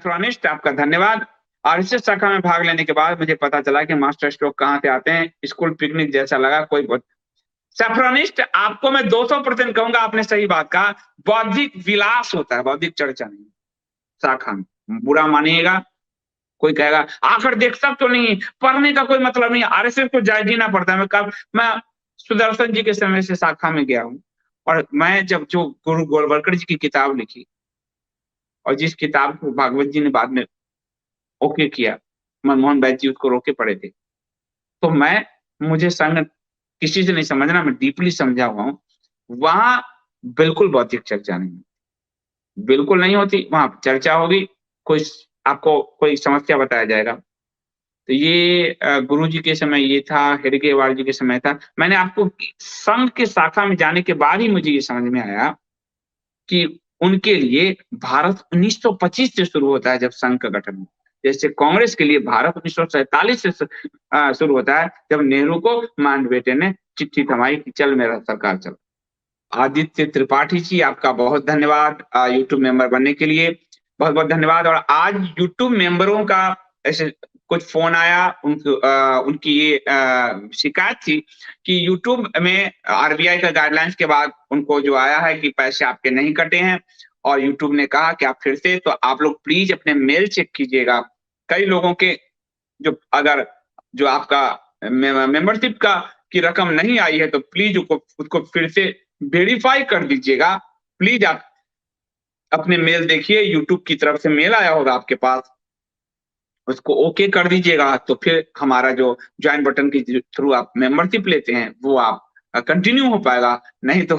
सैफ्रोनिस्ट, आपका धन्यवाद। आरएसएस शाखा में भाग लेने के बाद मुझे पता चला कि मास्टर स्ट्रोक कहाँ से आते हैं, स्कूल पिकनिक जैसा लगा। कोई सैफ्रोनिस्ट, आपको मैं 200% कहूंगा, आपने सही बात कहा। बौद्धिक विलास होता है, बौद्धिक चर्चा नहीं। शाखा में बुरा मानिएगा, कोई कहेगा आखिर देख सब तो नहीं, पढ़ने का कोई मतलब नहीं, आरएसएस को जायज जीना पड़ता है। मैं सुदर्शन जी के समय से शाखा में गया हूँ, और मैं जब जो गुरु गोलवलकर जी की किताब लिखी, और जिस किताब को भागवत जी ने बाद में ओके किया, मनमोहन वैद्य जी उसको रोके पड़े थे, तो मुझे संघ किसी से नहीं समझना, मैं डीपली समझा हुआ हूँ। वहां बिल्कुल बौद्धिक चर्चा नहीं, बिल्कुल नहीं होती। वहां चर्चा होगी, कोई आपको कोई समस्या बताया जाएगा। तो ये गुरु जी के समय ये था, हेडगेवार जी के समय था। मैंने आपको संघ के शाखा में जाने के बाद ही मुझे ये समझ में आया कि उनके लिए भारत 1925 से शुरू होता है, जब संघ का गठन हुआ। जैसे कांग्रेस के लिए भारत 1947 से शुरू होता है, जब नेहरू को मांडवेटे ने चिट्ठी थमाई कि चल मेरा सरकार चल। आदित्य त्रिपाठी जी, आपका बहुत धन्यवाद यूट्यूब मेंबर बनने के लिए, बहुत बहुत धन्यवाद। और आज यूट्यूब मेंबरों का ऐसे कुछ फोन आया, उनकी ये शिकायत थी कि यूट्यूब में आरबीआई का गाइडलाइंस के बाद उनको जो आया है कि पैसे आपके नहीं कटे हैं, और यूट्यूब ने कहा कि आप फिर से, तो आप लोग प्लीज अपने मेल चेक कीजिएगा। कई लोगों के जो आपका मेंबरशिप का की रकम नहीं आई है, तो प्लीज उसको फिर से वेरीफाई कर दीजिएगा। प्लीज आप अपने मेल देखिए, यूट्यूब की तरफ से मेल आया होगा आपके पास, उसको ओके कर दीजिएगा। तो फिर हमारा जो ज्वाइन बटन के थ्रू आप मेंबरशिप लेते हैं वो आप कंटिन्यू हो पाएगा, नहीं तो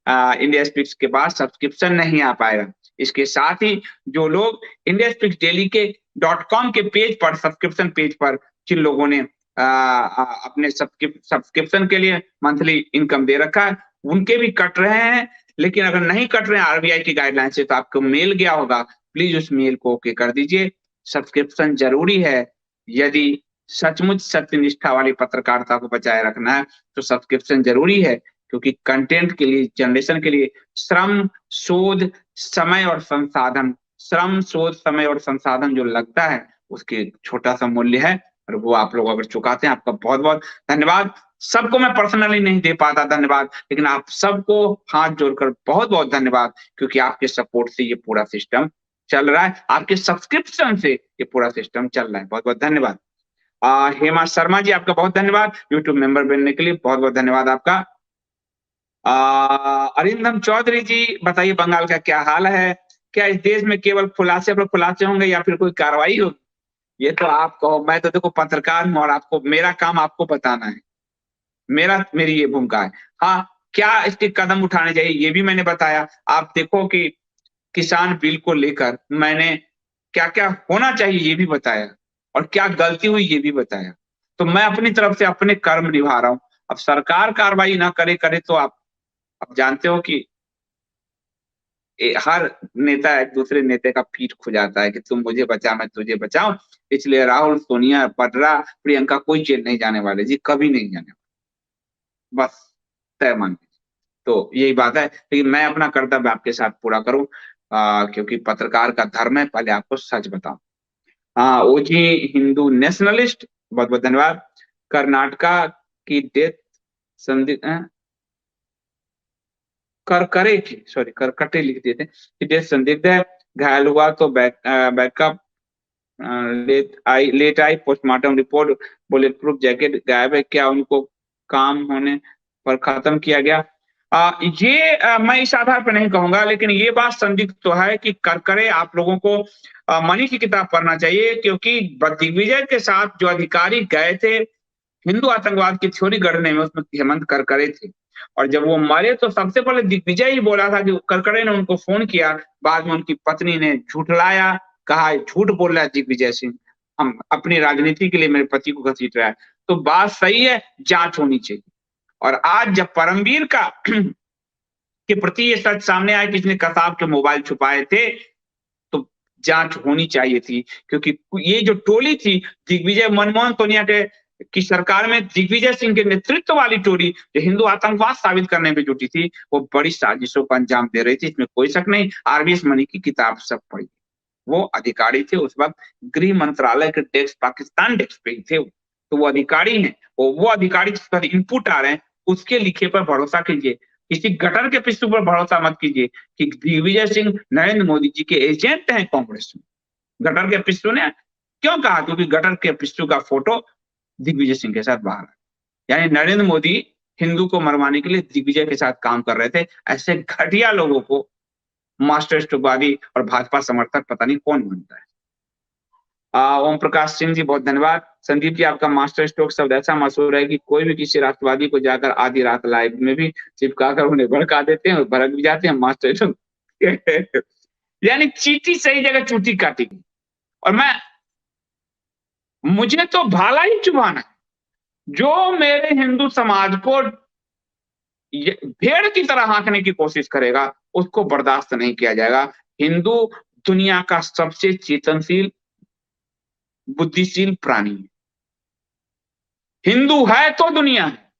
इंडिया स्पीक्स के पास सब्सक्रिप्शन नहीं आ पाएगा। इसके साथ ही जो लोग इंडिया स्पीक्स डेली के .com के पेज पर, सब्सक्रिप्शन पेज पर, जिन लोगों ने अपने सब्सक्रिप्शन के लिए मंथली इनकम दे रखा है, उनके भी कट रहे हैं। लेकिन अगर नहीं कट रहे हैं आरबीआई की गाइडलाइन से, तो आपको मेल गया होगा, प्लीज उस मेल को ओके कर दीजिए। सब्सक्रिप्शन जरूरी है, यदि सचमुच सत्यनिष्ठा वाली पत्रकारिता को बचाए रखना है तो सब्सक्रिप्शन जरूरी है, क्योंकि कंटेंट के लिए, जनरेशन के लिए श्रम, शोध, समय और संसाधन जो लगता है, उसके छोटा सा मूल्य है, और वो आप लोग अगर चुकाते हैं, आपका बहुत बहुत धन्यवाद। सबको मैं पर्सनली नहीं दे पाता धन्यवाद, लेकिन आप सबको हाथ जोड़कर बहुत बहुत धन्यवाद, क्योंकि आपके सपोर्ट से ये पूरा सिस्टम चल रहा है, आपके सब्सक्रिप्शन से ये पूरा सिस्टम चल रहा है। बहुत बहुत धन्यवाद। हेमा शर्मा जी, आपका बहुत धन्यवाद यूट्यूब मेंबर बनने के लिए, बहुत बहुत धन्यवाद आपका। अरिंदम चौधरी जी, बताइए बंगाल का क्या हाल है? क्या इस देश में केवल खुलासे पर खुलासे होंगे या फिर कोई कार्रवाई होगी? ये तो आप कहो, मैं तो देखो पत्रकार हूं, और आपको मेरा काम आपको बताना है, मेरी ये भूमिका है। हाँ, क्या इसके कदम उठाने चाहिए ये भी मैंने बताया। आप देखो कि किसान बिल को लेकर मैंने क्या क्या होना चाहिए ये भी बताया, और क्या गलती हुई ये भी बताया। तो मैं अपनी तरफ से अपने कर्म निभा रहा हूँ। अब सरकार कार्रवाई ना करे तो आप जानते हो कि हर नेता एक दूसरे नेता का पीठ खुजाता है कि तुम मुझे बचा, मैं तुझे बचाऊं। इसलिए राहुल, सोनिया, पटरा, प्रियंका कोई जेल नहीं जाने वाले जी, कभी नहीं जाने वाले, बस तय मान लीजिए। तो यही बात है, लेकिन मैं अपना कर्तव्य आपके साथ पूरा करूं, क्योंकि पत्रकार का धर्म है पहले आपको सच बताऊं। ओजी हिंदू नेशनलिस्ट, बहुत बहुत धन्यवाद। कर्नाटका की डेथ संदिग्ध, करकरे की, सॉरी करकटे लिख देते हैं, कि डेथ संदिग्ध है, घायल हुआ तो बैकअप लेट आई, postmortem report, bullet proof jacket गायब है, क्या उनको काम होने पर खत्म किया गया? मैं इस आधार पर नहीं कहूंगा, लेकिन ये बात संदिग्ध तो है कि करकरे, आप लोगों को मनी की किताब पढ़ना चाहिए, क्योंकि दिग्विजय के साथ जो अधिकारी गए थे हिंदू आतंकवाद की थ्योरी गढ़ने में, उसमें हेमंत करकरे थे। और जब वो मरे तो सबसे पहले दिग्विजय ही बोला था कि करकरे ने उनको फोन किया, बाद में उनकी पत्नी ने झूठलाया, कहा झूठ बोल रहा है दिग्विजय सिंह, हम अपनी राजनीति के लिए मेरे पति को घसीट रहा है। तो बात सही है, जांच होनी चाहिए। और आज जब परमवीर का के प्रति ये सच सामने आया कि इसने कसाब के मोबाइल छुपाए थे, तो जांच होनी चाहिए थी, क्योंकि ये जो टोली थी दिग्विजय, मनमोहन सोनिया के की सरकार में दिग्विजय सिंह के नेतृत्व वाली टोली जो हिंदू आतंकवाद साबित करने में जुटी थी, वो बड़ी साजिशों को अंजाम दे रही थी, इसमें कोई शक नहीं। आरबीएस मनी की किताब सब पढ़ी। वो अधिकारी थे उस वक्त, गृह मंत्रालय के डेस्क, पाकिस्तान डेस्क पे ही थे, तो वो अधिकारी हैं। वो अधिकारी जिस पर इनपुट आ रहे हैं उसके लिखे पर भरोसा कीजिए, किसी गटर के पिस्सू पर भरोसा मत कीजिए कि दिग्विजय सिंह नरेंद्र मोदी जी के एजेंट हैं कांग्रेस में। गटर के पिस्सू ने क्यों कहा? क्योंकि गटर के पिस्सू का फोटो दिग्विजय सिंह के साथ बाहर है, यानी नरेंद्र मोदी हिंदू को मरवाने के लिए दिग्विजय के साथ काम कर रहे थे। ऐसे घटिया लोगों को मास्टर स्ट्रोकवादी और भाजपा समर्थक पता नहीं कौन मानता है। ओम प्रकाश सिंह जी बहुत धन्यवाद। संदीप जी आपका मास्टर स्ट्रोक शब्द ऐसा मशहूर है कि कोई भी किसी राष्ट्रवादी को जाकर आधी रात लाइव में भी चिपकाकर उन्हें भड़का देते हैं और भड़क भी जाते हैं मास्टर स्ट्रोक। यानी चींटी सही जगह चूटी काटेगी। और मुझे तो भाला ही चुभाना है, जो मेरे हिंदू समाज को भेड़ की तरह हाँकने की कोशिश करेगा उसको बर्दाश्त नहीं किया जाएगा। हिंदू दुनिया का सबसे चेतनशील, बुद्धिशील प्राणी है। हिंदू है तो दुनिया है।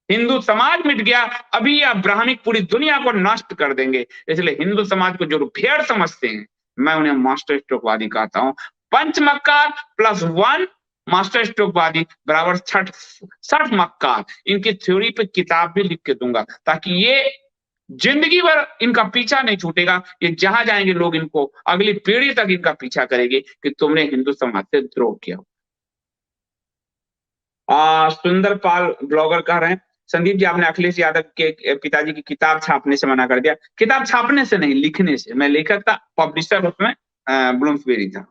हिंदू समाज मिट गया, अभी यह ब्राह्मणिक पूरी दुनिया को नष्ट कर देंगे। इसलिए हिंदू समाज को जो भेड़ समझते हैं, मैं उन्हें मास्टर स्ट्रोकवादी कहता हूं। पंचमक्कार प्लस 1 मास्टर स्ट्रोकवादी बराबर 60 मक्कार। इनकी थ्योरी पे किताब भी लिख के दूंगा ताकि ये जिंदगी भर इनका पीछा नहीं छूटेगा। ये जहां जाएंगे लोग इनको अगली पीढ़ी तक इनका पीछा करेंगे कि तुमने हिंदू समाज से द्रोह किया। सुंदर पाल ब्लॉगर कह रहे हैं, संदीप जी आपने अखिलेश यादव के पिताजी की किताब छापने से मना कर दिया। किताब छापने से नहीं, लिखने से। मैं लेखक था, पब्लिशर उसमें ब्लूम्सबेरी था।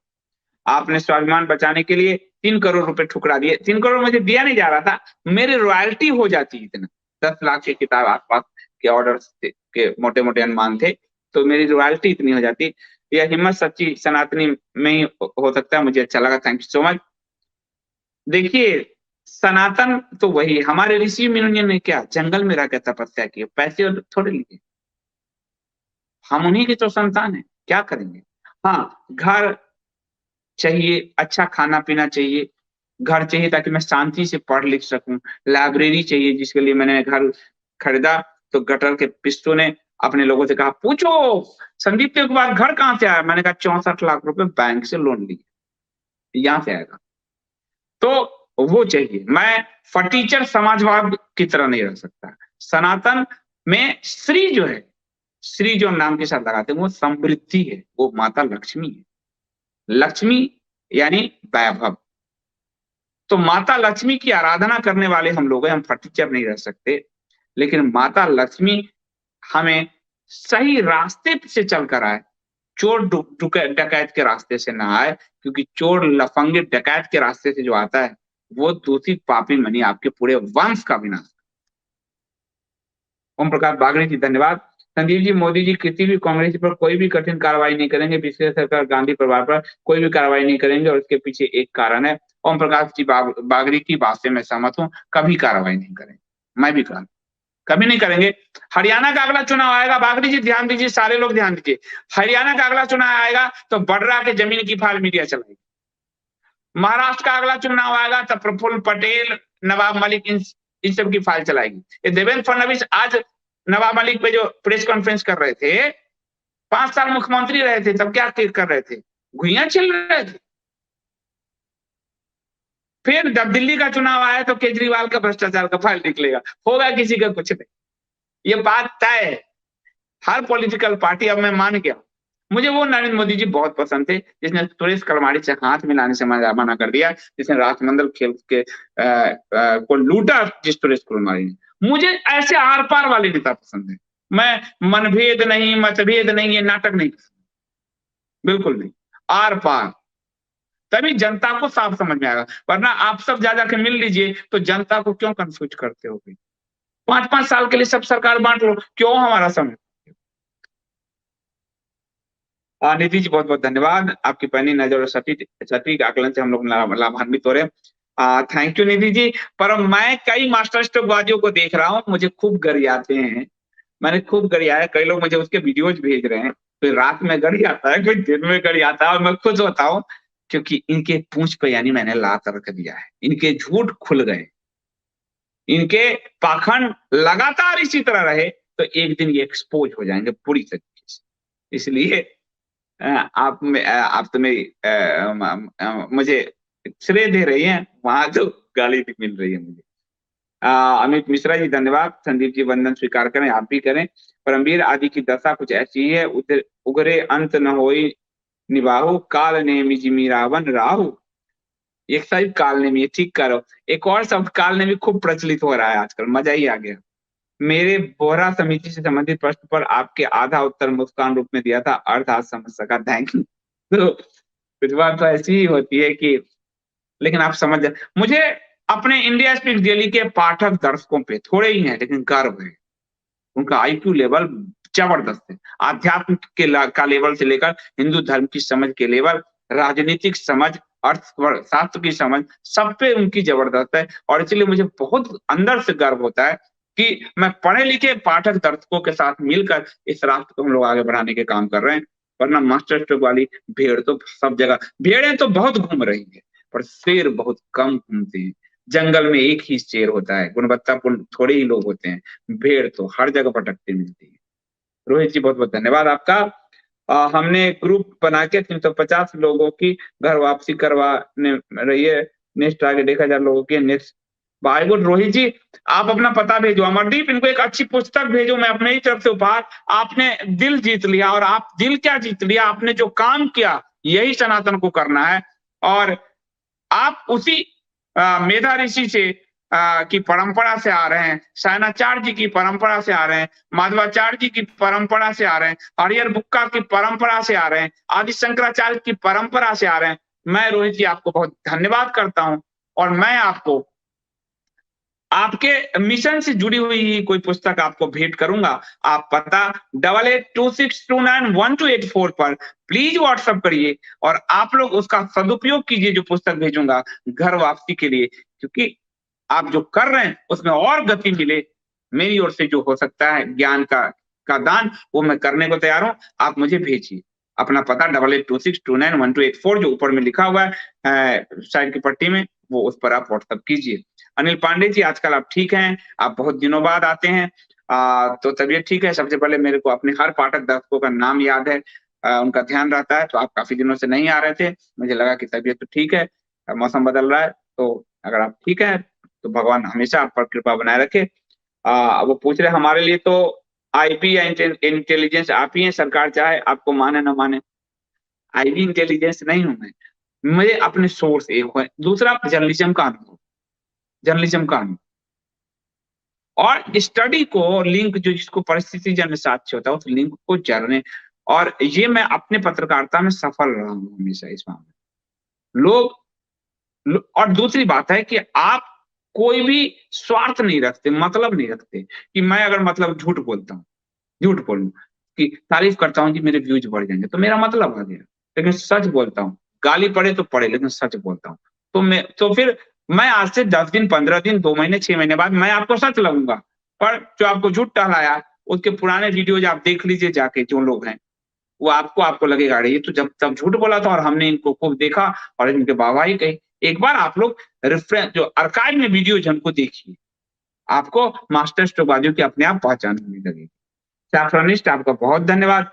आपने स्वाभिमान बचाने के लिए 3 करोड़ रुपए ठुकरा दिए। 3 करोड़ मुझे दिया नहीं जा रहा था, मेरी रॉयल्टी हो जाती इतना। 10 लाख की किताब आसपास के ऑर्डर के मोटे मोटे अनुमान थे, तो मेरी रॉयल्टी इतनी हो जाती। यह हिम्मत सच्ची सनातनी में ही हो सकता है। मुझे अच्छा लगा, थैंक यू सो मच। देखिए, सनातन तो वही, हमारे ऋषि मुनियों ने क्या जंगल में रहकर तपस्या की, पैसे थोड़े लिए। हम उन्हीं की तो संतान है, क्या करेंगे। हाँ, घर चाहिए, अच्छा खाना पीना चाहिए, घर चाहिए ताकि मैं शांति से पढ़ लिख सकूं, लाइब्रेरी चाहिए जिसके लिए मैंने घर खरीदा। तो गटर के पिस्टू ने अपने लोगों से कहा, पूछो संदीप के बाद घर कहां से आया? मैंने कहा 64 लाख रुपए बैंक से लोन लिए, यहां से आएगा। तो वो चाहिए। मैं फटीचर समाजवाद की तरह नहीं रह सकता। सनातन में श्री जो है, श्री जो नाम के साथ लगाते हैं, वो समृद्धि है, वो माता लक्ष्मी है। लक्ष्मी यानी वैभव। तो माता लक्ष्मी की आराधना करने वाले हम लोग हैं, हम फटीचर नहीं रह सकते। लेकिन माता लक्ष्मी हमें सही रास्ते से चलकर आए, चोर डकैत के रास्ते से ना आए, क्योंकि चोर लफंगे डकैत के रास्ते से जो आता है वो दूषित पापी मनी आपके पूरे वंश का विनाश। ओम प्रकाश बागड़ी जी धन्यवाद। संदीप जी, मोदी जी किसी भी कांग्रेस पर कोई भी कठिन कार्रवाई नहीं करेंगे, विशेष सरकार गांधी परिवार पर कोई भी कार्रवाई नहीं करेंगे, और इसके पीछे एक कारण है। ओम प्रकाश जी बागड़ी की बात से मैं सहमत हूं, कभी कार्रवाई नहीं करेंगे। मैं भी कहा कभी नहीं करेंगे। हरियाणा का अगला चुनाव आएगा, बागड़ी जी ध्यान दीजिए, सारे लोग ध्यान दीजिए। हरियाणा का अगला चुनाव आएगा तो बडरा के जमीन की फाइल मीडिया चलाएगी। महाराष्ट्र का अगला चुनाव आएगा तो प्रफुल्ल पटेल, नवाब मलिक, इन सब की फाइल चलाएगी। ये देवेंद्र फडणवीस आज नवाब मलिक पे जो प्रेस कॉन्फ्रेंस कर रहे थे, 5 साल मुख्यमंत्री रहे थे, तब क्या कर रहे थे? घुइयां छिल रहे थे। फिर जब दिल्ली का चुनाव आया तो केजरीवाल का भ्रष्टाचार का फाइल निकलेगा, होगा किसी का कुछ नहीं। ये बात तय है। हर पॉलिटिकल पार्टी, अब मैं मान गया। मुझे वो नरेंद्र मोदी जी बहुत पसंद थे जिसने सुरेश कलमाड़ी से हाथ मिलाने से मना कर दिया, जिसने राष्ट्रमंडल खेल के को लूटा, जिस सुरेश कलमाड़ी ने। मुझे ऐसे आर पार वाले नेता पसंद है। मैं मनभेद नहीं, मतभेद नहीं, ये नाटक नहीं पसंद, बिल्कुल नहीं। आर पार, तभी जनता को साफ समझ में आएगा। वरना आप सब जा जाके मिल लीजिए तो जनता को क्यों कंफ्यूज करते हो? 5-5 साल के लिए सब सरकार बांट लो, क्यों हमारा समय? निधि जी बहुत बहुत धन्यवाद। आपकी पैनी नजर और सटीक आकलन से हम लोग लाभान्वित हो रहे हैं। Thank you Nidhi ji. पर मैं कई मास्टर स्ट्रोकवादियों को देख रहा हूँ, मुझे खूब गरियाते हैं। मैंने खूब गरियाया, कई लोग मुझे उसके वीडियोज भेज रहे हैं। कोई रात में गरियाता है, कोई दिन में गरियाता है, और मैं खुश होता हूँ क्योंकि इनके पूंछ पे यानी मैंने लात रख दिया है। इनके झूठ खुल गए, इनके पाखंड लगातार इसी तरह रहे तो एक दिन ये एक्सपोज हो जाएंगे पूरी तरीके से। इसलिए आप तो मेरी मुझे श्रेय दे रही हैं, वहां तो गाली भी मिल रही है मुझे। अमित मिश्रा जी धन्यवाद। संदीप जी वंदन स्वीकार करें, आप भी करें। परमवीर आदि की दशा कुछ ऐसी है, उधर उगरे अंत न होई निबाहु, काल नेमि जिमि रावण राहु। एक साइड काल नेमि, ठीक करो। एक और शब्द काल नेमि खूब प्रचलित हो रहा है आजकल, मजा ही आ गया। मेरे बोहरा समिति से संबंधित प्रश्न पर आपके आधा उत्तर मुस्कान रूप में दिया था, अर्थ आज समझ सका, थैंक यू। तो कुछ बात तो ऐसी ही होती है कि, लेकिन आप समझ जाए, मुझे अपने इंडिया स्पीक डेली के पाठक दर्शकों पे थोड़े ही हैं लेकिन गर्व है। उनका आईक्यू लेवल जबरदस्त है, आध्यात्म का लेवल से लेकर हिंदू धर्म की समझ के लेवल, राजनीतिक समझ, अर्थशास्त्र की समझ, सब पे उनकी जबरदस्त है। और इसलिए मुझे बहुत अंदर से गर्व होता है कि मैं पढ़े लिखे पाठक दर्शकों के साथ मिलकर इस राष्ट्र को हम लोग आगे बढ़ाने के काम कर रहे हैं। वरना मास्टर स्ट्रोक वाली भेड़ तो सब जगह, भेड़ें तो बहुत घूम रही है पर शेर बहुत कम घूमते हैं। जंगल में एक ही शेर होता है, गुणवत्तापूर्ण थोड़े ही लोग होते हैं, भेड़ तो हर जगह भटकती मिलती है। रोहित जी बहुत बहुत धन्यवाद आपका। हमने ग्रुप बना के 350 लोगों की घर वापसी करवाने रही है। नेक्स्ट टारगेट 1000 लोगों की नेक्स्ट। बाय गुड रोहित जी, आप अपना पता भेजो। अमरदीप, इनको एक अच्छी पुस्तक भेजो, मैं अपने ही तरफ से उपहार। आपने दिल जीत लिया, और आप दिल क्या जीत लिया, आपने जो काम किया यही सनातन को करना है। और आप उसी मेधा ऋषि से की परंपरा से आ रहे हैं, सायणाचार्य जी की परंपरा से आ रहे हैं, माधवाचार्य जी की परंपरा से आ रहे हैं, हरिहर बुक्का की परंपरा से आ रहे हैं, आदि शंकराचार्य की परंपरा से आ रहे हैं। मैं रोहित जी आपको बहुत धन्यवाद करता हूं, और मैं आपको आपके मिशन से जुड़ी हुई कोई पुस्तक आपको भेंट करूंगा। आप पता 8826291284 पर प्लीज व्हाट्सएप करिए, और आप लोग उसका सदुपयोग कीजिए जो पुस्तक भेजूंगा घर वापसी के लिए, क्योंकि आप जो कर रहे हैं उसमें और गति मिले। मेरी ओर से जो हो सकता है ज्ञान का दान, वो मैं करने को तैयार हूं। आप मुझे भेजिए अपना पता 8826291284 जो ऊपर में लिखा हुआ है साइड की पट्टी में, वो उस पर आप व्हाट्सएप कीजिए। अनिल पांडे जी, आजकल आप ठीक हैं? आप बहुत दिनों बाद आते हैं, तो तबीयत ठीक है? सबसे पहले मेरे को अपने हर पाठक दर्शकों का नाम याद है, उनका ध्यान रहता है। तो आप काफी दिनों से नहीं आ रहे थे, मुझे लगा कि तबीयत तो ठीक है, मौसम बदल रहा है, तो अगर आप ठीक है तो भगवान हमेशा आप पर कृपा बनाए रखे। वो पूछ रहे हमारे लिए तो आईपी या इंटेलिजेंस आप ही हैं, सरकार चाहे आपको माने ना माने। आईबी इंटेलिजेंस नहीं हूं मैं, मुझे अपने सोर्स एक है। दूसरा जर्नलिज्म का अनुभव, जर्नलिज्म का अनुभव और स्टडी को लिंक, जो जिसको परिस्थिति जन्य साक्ष्य होता है उस लिंक को जरने। और ये मैं अपने पत्रकारिता में सफल रहा हूं हमेशा इस मामले में। और दूसरी बात है कि आप कोई भी स्वार्थ नहीं रखते, मतलब नहीं रखते कि मैं अगर मतलब झूठ बोलता हूँ, झूठ बोलूं कि तारीफ करता हूँ कि मेरे व्यूज बढ़ जाएंगे तो मेरा मतलब आ गया, लेकिन सच बोलता हूँ, गाली पड़े तो पड़े लेकिन सच बोलता हूँ। तो फिर मैं आज से 10 दिन, 15 दिन, 2 महीने, 6 महीने बाद मैं आपको सच लगूंगा। पर जो आपको झूठ टहलाया उसके पुराने वीडियोज आप देख लीजिए जाके, जो लोग हैं वो आपको लगेगा अरे ये तो जब तब झूठ बोला था और हमने इनको खूब देखा और इनके वाहवाही कही। एक बार आप लोग रेफरेंस जो आर्काइव में वीडियो हमको देखिए, आपको मास्टर स्ट्रोकबाजियों की अपने आप पहचान होने लगेगी। सैफ्रोनिस्ट, आपका बहुत धन्यवाद।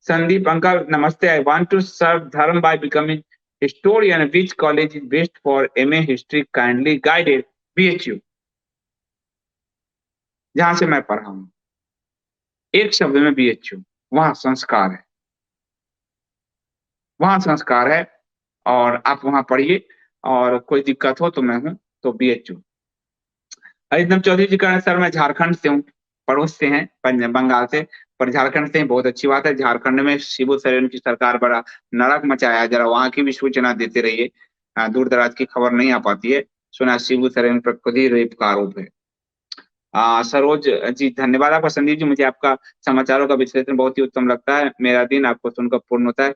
संदीप अंकल नमस्ते, आई वांट टू सर्व धर्म by becoming historian, which college is best for MA history, kindly guided. BHU, जहां से मैं पढ़ा हूं, एक शब्द में बीएचयू। वहां संस्कार है, वहां संस्कार है, और आप वहां पढ़िए। और कोई दिक्कत हो तो मैं हूं, तो बीएचयू। हरिदम चौधरी जी कह सर मैं झारखंड से हूँ, पड़ोस से हैं, बंगाल से, पर झारखंड से हैं, बहुत अच्छी बात है। झारखंड में शिबू सोरेन की सरकार बड़ा नरक मचाया है, जरा वहां की भी सूचना देते रहिए। दूर दराज की खबर नहीं आ पाती है। सुना शिबू सोरेन पर खुद ही रेप का आरोप है। सरोज जी धन्यवाद आपका। संदीप जी, मुझे आपका समाचारों का विश्लेषण बहुत ही उत्तम लगता है, मेरा दिन आपको सुनकर पूर्ण होता है।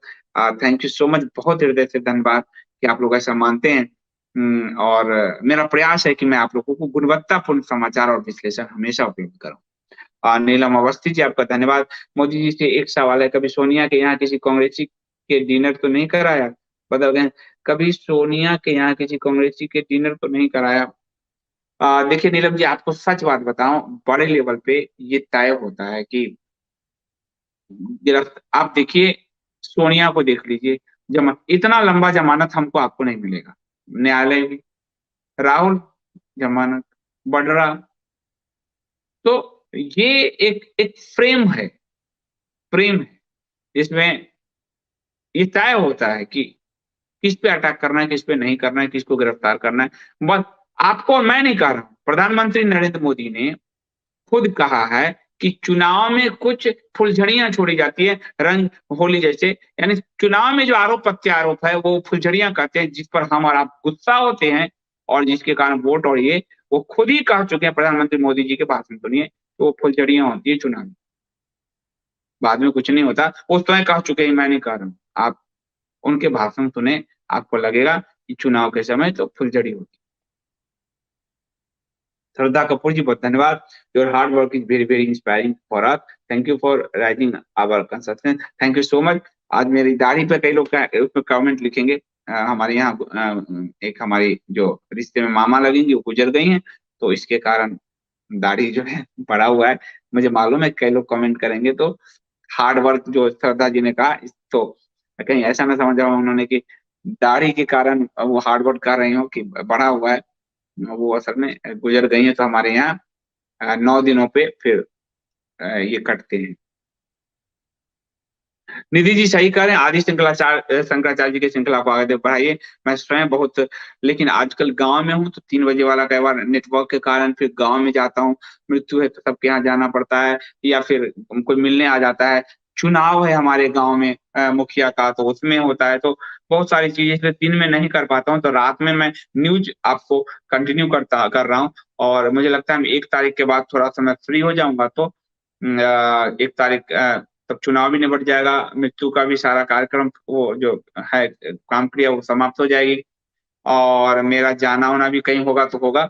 थैंक यू सो मच, बहुत हृदय से धन्यवाद कि आप लोग ऐसा मानते हैं। और मेरा प्रयास है कि मैं आप लोगों को गुणवत्तापूर्ण समाचार और विश्लेषण हमेशा उपलब्ध करूं। नीलम अवस्थी जी, आपका धन्यवाद। मोदी जी से एक सवाल है, कभी सोनिया के यहाँ किसी कांग्रेसी के डिनर तो नहीं कराया? बदल गए, कभी सोनिया के यहाँ किसी कांग्रेसी के डिनर तो नहीं कराया? देखिए नीलम जी, आपको सच बात बताऊं, बड़े लेवल पे ये तय होता है कि गिरफ्त आप देखिए, सोनिया को देख लीजिए, इतना लंबा जमानत हमको आपको नहीं मिलेगा, न्यायालय भी। राहुल जमानत, वड्रा। तो ये एक एक फ्रेम है जिसमें ये तय होता है कि किस पे अटैक करना है, किस पे नहीं करना है, किसको गिरफ्तार करना है। बस आपको, और मैं नहीं कह रहा हूं, प्रधानमंत्री नरेंद्र मोदी ने खुद कहा है कि चुनाव में कुछ फुलझड़ियां छोड़ी जाती है, रंग होली जैसे, यानी चुनाव में जो आरोप प्रत्यारोप है वो फुलझड़ियां कहते हैं, जिस पर हम और आप गुस्सा होते हैं और जिसके कारण वोट, और ये वो खुद ही कह चुके हैं, प्रधानमंत्री मोदी जी के भाषण सुनिए, तो वो फुलझड़ियां होती है चुनाव में, बाद में कुछ नहीं होता। उस समय कह चुके हैं, मैं नहीं कह रहा हूँ, आप उनके भाषण सुने, आपको लगेगा कि चुनाव के समय तो फुलझड़ी होती। श्रद्धा कपूर जी, बहुत धन्यवाद। Your hard work is very very inspiring for us. Thank you for writing our consultant, thank you so much. आज मेरी दाढ़ी पे कई लोग उसमें कमेंट लिखेंगे। हमारे यहाँ एक हमारी जो रिश्ते में मामा लगेंगी वो गुजर गई हैं, तो इसके कारण दाढ़ी जो है बढ़ा हुआ है। मुझे मालूम है कई लोग कमेंट करेंगे, तो हार्ड वर्क जो श्रद्धा जी ने कहा, तो कहीं ऐसा ना समझ रहा हूँ उन्होंने कि दाढ़ी के कारण वो हार्ड वर्क कर रही हो कि बढ़ा हुआ है। वो असल में गुजर गई है, तो हमारे यहाँ 9 दिनों पे फिर ये कटते हैं। निधि जी सही कह रहे हैं, आदि शंकराचार्य शंकराचार्य जी की श्रृंखला को आगे बढ़ाइए। मैं स्वयं बहुत, लेकिन आजकल गांव में हूँ तो 3 बजे वाला कई बार नेटवर्क के कारण फिर गांव में जाता हूँ, मृत्यु है तो सबके यहाँ जाना पड़ता है, या फिर कोई मिलने आ जाता है, चुनाव है हमारे गांव में मुखिया का, तो उसमें होता है, तो बहुत सारी चीजें इसलिए दिन में नहीं कर पाता हूँ, तो रात में मैं न्यूज आपको कंटिन्यू कर रहा हूँ। और मुझे लगता है 1 तारीख के बाद थोड़ा सा मैं फ्री हो जाऊंगा, तो 1 तारीख तब चुनाव भी निपट जाएगा, मृत्यु का भी सारा कार्यक्रम वो जो है काम क्रिया वो समाप्त हो जाएगी, और मेरा जाना वाना भी कहीं होगा तो होगा।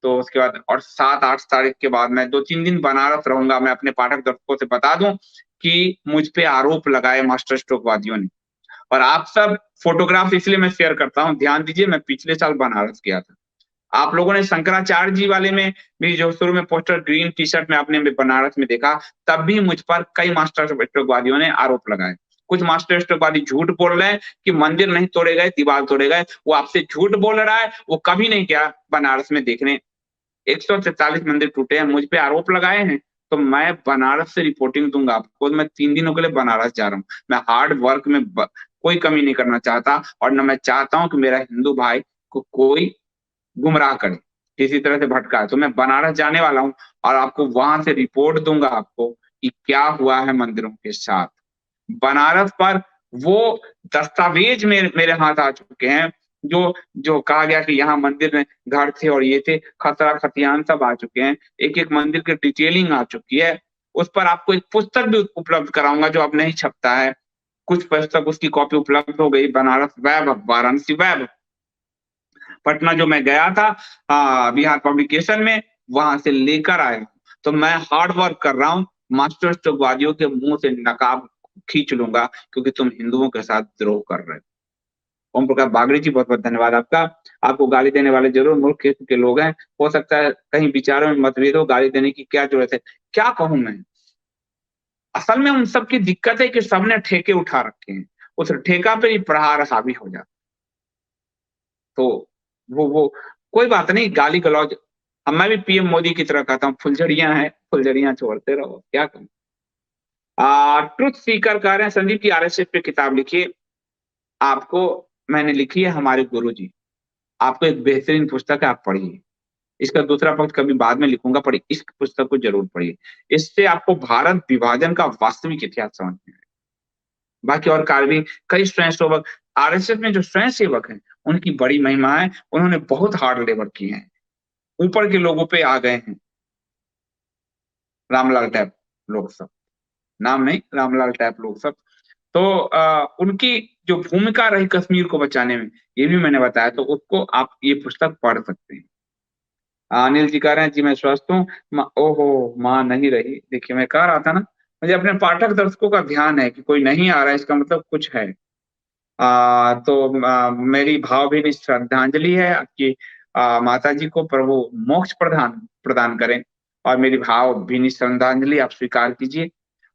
तो उसके बाद, और 7-8 तारीख के बाद मैं 2-3 दिन बनारस रहूंगा। मैं अपने पाठक दर्शकों से बता दूं कि मुझ पे आरोप लगाए मास्टर स्ट्रोक वादियों ने, और आप सब फोटोग्राफ इसलिए मैं शेयर करता हूँ, ध्यान दीजिए, मैं पिछले साल बनारस गया था। आप लोगों ने शंकराचार्य जी वाले में भी जो शुरू में पोस्टर ग्रीन टी शर्ट में आपने बनारस में देखा, तब भी मुझ पर कई मास्टर स्ट्रोकवादियों ने आरोप लगाए। कुछ मास्टर स्ट्रोकवादी झूठ बोल रहे हैं कि मंदिर नहीं तोड़े गए, दीवार तोड़े गए, वो आपसे झूठ बोल रहा है, वो कभी नहीं गया बनारस में देखने। 143 मंदिर टूटे हैं, मुझ पे आरोप लगाए हैं, तो मैं बनारस से रिपोर्टिंग दूंगा आपको। मैं 3 दिनों के लिए बनारस जा रहा हूँ। मैं हार्ड वर्क में कोई कमी नहीं करना चाहता, और न मैं चाहता हूँ कि मेरा हिंदू भाई को कोई गुमराह करे, किसी तरह से भटका। तो मैं बनारस जाने वाला हूँ, और आपको वहां से रिपोर्ट दूंगा आपको कि क्या हुआ है मंदिरों के साथ। बनारस पर वो दस्तावेज मेरे हाथ आ चुके हैं, जो जो कहा गया कि यहाँ मंदिर में घर थे और ये थे, खतरा खतियान सब आ चुके हैं, एक एक मंदिर की डिटेलिंग आ चुकी है। उस पर आपको एक पुस्तक भी उपलब्ध कराऊंगा जो अब नहीं छपता है। कुछ पुस्तक उसकी कॉपी उपलब्ध हो गई, बनारस वैभव, वाराणसी वैभव। पटना जो मैं गया था बिहार पब्लिकेशन में, वहां से लेकर आया। तो मैं हार्ड वर्क कर रहा हूँ, मास्टर स्ट्रोकवादियों के मुंह से नकाब खींच लूंगा, क्योंकि तुम हिंदुओं के साथ द्रोह कर रहे हो। ओम प्रकाश बागड़ी जी, बहुत बहुत धन्यवाद आपका। आपको गाली देने वाले जरूर मूर्ख किस्म के लोग हैं, हो सकता है कहीं विचारों में मतभेद हो, गाली देने की क्या जरूरत है। क्या कहूं मैं, असल में उन सबकी दिक्कत है कि सबने ठेके उठा रखे हैं, उस ठेका पे ही प्रहार हावी हो जाता। तो वो कोई बात नहीं, गाली गलौज। अब मैं भी पीएम मोदी की तरह कहता हूँ, फुलझड़ियां हैं, फुलझड़ियां छोड़ते रहो, क्या कहूँ। ट्रुथ सीकर कह रहे हैं संदीप की, आरएसएस पे किताब लिखिए। आपको मैंने लिखी है हमारे गुरु जी, आपको एक बेहतरीन पुस्तक है, आप पढ़िए। इसका दूसरा पक्ष कभी बाद में लिखूंगा, पढ़िए, इस पुस्तक को जरूर पढ़िए। इससे आपको भारत विभाजन का वास्तविक इतिहास समझ में आएगा। बाकी और कार्य भी, कई स्वयंसेवक आरएसएस में जो स्वयंसेवक हैं, उनकी बड़ी महिमा है, उन्होंने बहुत हार्ड लेबर किए हैं, ऊपर के लोगों पे आ गए हैं। रामलाल टैप लोग सब, नाम नहीं, रामलाल टैप लोग सब। तो उनकी जो भूमिका रही कश्मीर को बचाने में, ये भी मैंने बताया, तो उसको आप ये पुस्तक पढ़ सकते हैं। अनिल जी कह रहे हैं जी मैं स्वस्थ हूँ। ओहो, माँ नहीं रही। देखिए मैं कह रहा था ना, मुझे अपने पाठक दर्शकों का ध्यान है कि कोई नहीं आ रहा है, इसका मतलब कुछ है। तो मेरी भावभीनी श्रद्धांजलि है आपकी माता जी को, प्रभु मोक्ष प्रदान प्रदान करें, और मेरी भावभीनी श्रद्धांजलि आप स्वीकार कीजिए।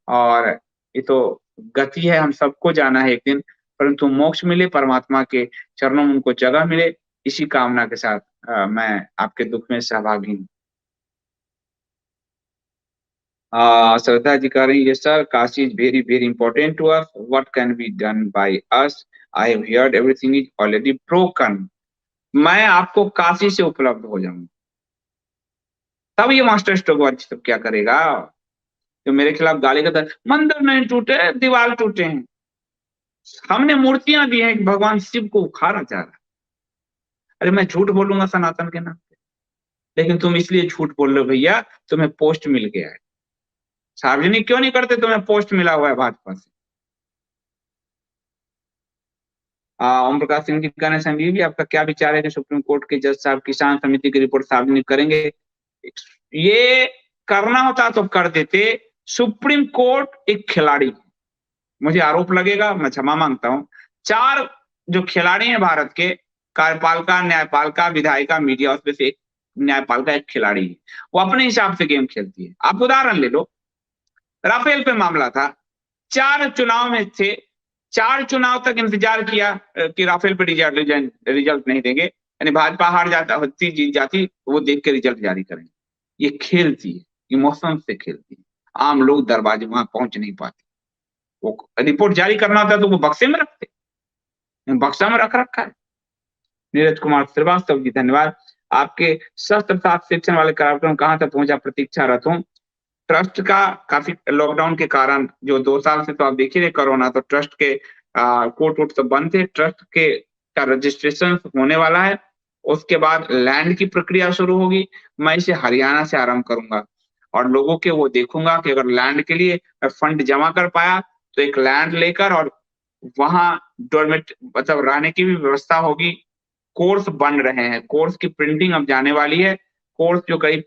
और ये तो गति है, हम सबको जाना है एक दिन, परंतु मोक्ष मिले, परमात्मा के चरणों में उनको जगह मिले, इसी कामना के साथ मैं आपके दुख में सहभागी हूँ। श्रद्धा जी कह रही है, sir Kashi is very very important to us, what can be done by us, I have heard everything is already broken. मैं आपको काशी से उपलब्ध हो जाऊंगा, तब ये मास्टर स्ट्रोक सब क्या करेगा? जो मेरे खिलाफ गाली का मंदिर नहीं टूटे, दीवार टूटे हैं। हमने मूर्तियां दी हैं, भगवान शिव को उखाड़ा जा रहा है। अरे मैं झूठ बोलूंगा सनातन के नाम पे, लेकिन तुम इसलिए झूठ बोल रहे हो भैया, तुम्हें पोस्ट मिल गया है। सार्वजनिक क्यों नहीं करते? तुम्हें पोस्ट मिला हुआ है भाजपा से। ओम प्रकाश सिंह जी का ने, संजीव जी आपका क्या विचार है कि सुप्रीम कोर्ट के जज साहब किसान समिति की रिपोर्ट सार्वजनिक करेंगे? ये करना होता तो कर देते। सुप्रीम कोर्ट एक खिलाड़ी, मुझे आरोप लगेगा, मैं क्षमा मांगता हूं। 4 जो खिलाड़ी हैं भारत के, कार्यपालिका, न्यायपालिका, विधायिका, मीडिया, उसमें से एक न्यायपालिका एक खिलाड़ी है। वो अपने हिसाब से गेम खेलती है। आप उदाहरण ले लो, राफेल पे मामला था, 4 चुनाव में थे, 4 चुनाव तक इंतजार किया कि राफेल पे रिजल्ट नहीं देंगे, यानी भाजपा हार जाता, होती, जीत जाती, वो देख के रिजल्ट जारी करेंगे। ये खेलती है, इमोशन से खेलती है। आम लोग दरवाजे वहां पहुंच नहीं पाते। वो रिपोर्ट जारी करना होता तो वो बक्से में रखते, बक्सा में रख रखा है। नीरज कुमार श्रीवास्तव जी धन्यवाद। आपके शस्त्र साथ शिक्षण वाले कार्यक्रम कहाँ तक पहुंचा, प्रतीक्षारत हूँ। ट्रस्ट का काफी लॉकडाउन के कारण, जो 2 साल से तो आप देख ही रहे कोरोना, तो ट्रस्ट के कोर्ट वोट सब बंद थे। ट्रस्ट के का रजिस्ट्रेशन होने वाला है, उसके बाद लैंड की प्रक्रिया शुरू होगी। मैं इसे हरियाणा से आरंभ करूंगा और लोगों के वो देखूंगा कि अगर लैंड के लिए फंड जमा कर पाया तो एक लैंड लेकर, और वहां डोरमेट मतलब रहने की भी व्यवस्था होगी। कोर्स बन रहे हैं, कोर्स की प्रिंटिंग अब जाने वाली है। कोर्स जो करीब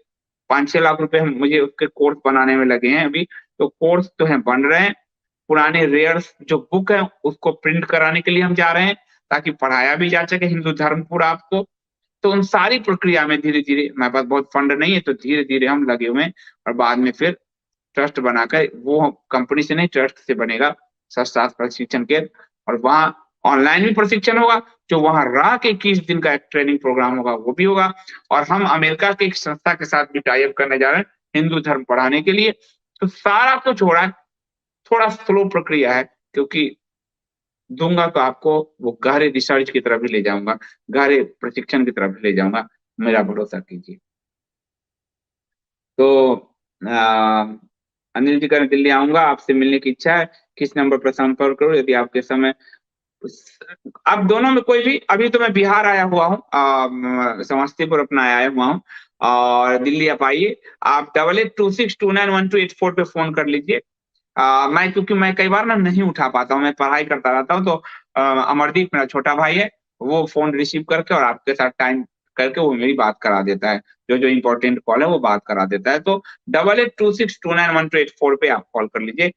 5-6 लाख रुपए मुझे उसके कोर्स बनाने में लगे हैं अभी, तो कोर्स तो हैं बन रहे हैं। पुराने रेयर्स जो बुक है उसको प्रिंट कराने के लिए हम जा रहे हैं, ताकि पढ़ाया भी जा सके हिंदू धर्म पूरा आपको। तो उन सारी प्रक्रिया में धीरे धीरे, हमारे पास बहुत फंड नहीं है, तो धीरे धीरे हम लगे हुए हैं। और बाद में फिर ट्रस्ट बनाकर, वो कंपनी से नहीं ट्रस्ट से बनेगा शास्त्र प्रशिक्षण केंद्र, और वहां ऑनलाइन भी प्रशिक्षण होगा। जो वहां रह के 21 दिन का एक ट्रेनिंग प्रोग्राम होगा वो भी होगा। और हम अमेरिका की एक संस्था के साथ भी टाई अप करने जा रहे हैं हिंदू धर्म पढ़ाने के लिए। तो सारा कुछ हो रहा है, थोड़ा स्लो प्रक्रिया है, क्योंकि दूंगा तो आपको वो गहरे रिसर्च की तरफ भी ले जाऊंगा, गहरे प्रशिक्षण की तरफ भी ले जाऊंगा, मेरा भरोसा कीजिए। तो अनिल जी का, दिल्ली आऊंगा, आपसे मिलने की इच्छा है, किस नंबर पर संपर्क करूं यदि आपके समय? अब दोनों में कोई भी, अभी तो मैं बिहार आया हुआ हूँ, समस्तीपुर अपना आया हुआ हूँ, और दिल्ली आप आइए। आप 8826291284 पे फोन कर लीजिए। मैं, क्योंकि मैं कई बार ना नहीं उठा पाता हूँ, मैं पढ़ाई करता रहता हूँ, तो अमरदीप मेरा छोटा भाई है, वो फोन रिसीव करके और आपके साथ टाइम करके वो मेरी बात करा देता है। जो जो इम्पोर्टेंट कॉल है वो बात करा देता है। तो 8826291284 पे आप कॉल कर लीजिए।